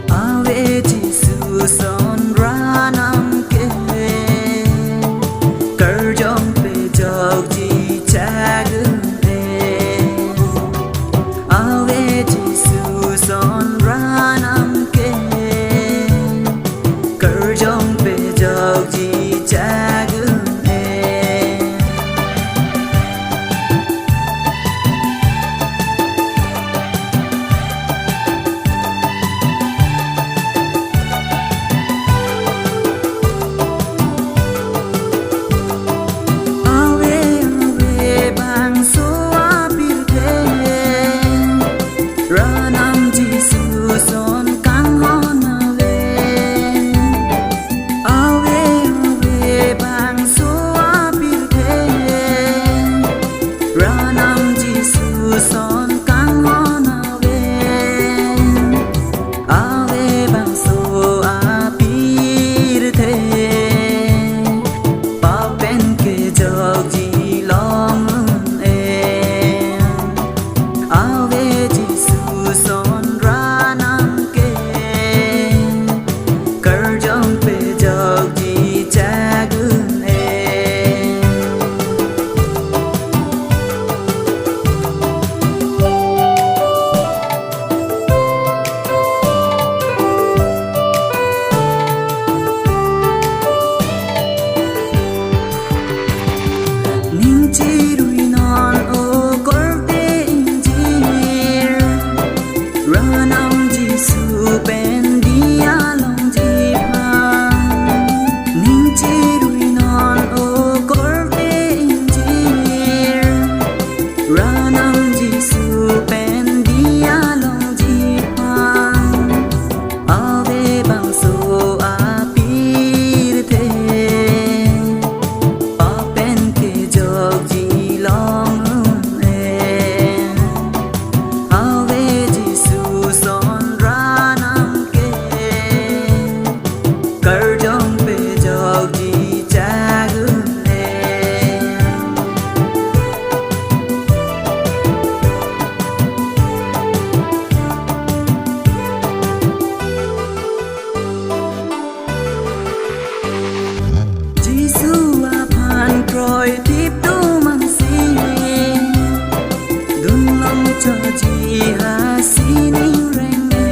Ave Jisu Ason Ranam ke Karjong pejokji chak Ave Jisu Ason Ranam ke Karjong pejokji chak bangso apirthe Ranam Jisu Ason kanghon Ave bangso apirthe Ranam Jisu Ason kanghon Ave bangso apirthe Probin kejokji Ave Jisu Ason Ranam ke Karjong pejokji chak chirui non o korte Ingjir Ranam Jisu ben diya longji phan chirui non o korte Ingjir Ranam Jisu ben diya longji phan Ave bangso apirthe Probin kejokji Ave Jisu Ason Ranam ke Karjong pejokji chak Jisu aphan kroithip tu mangsi chotji hasining rengme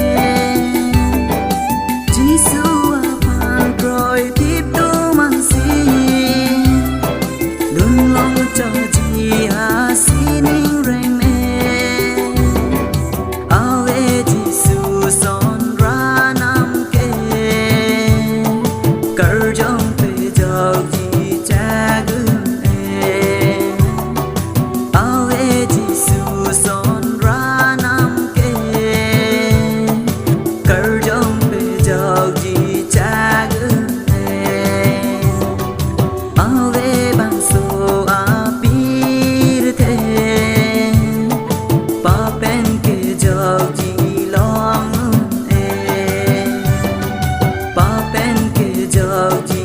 Jisu aphan kroithip tu mangsi chotji hasining rengme Ave Jisu Ason Ranam ke Karjong pejokji chak Ave Jisu Ason Ranam ke Karjong pejokji chak Ave bangso apirthe Probin kejokji Probin kejokji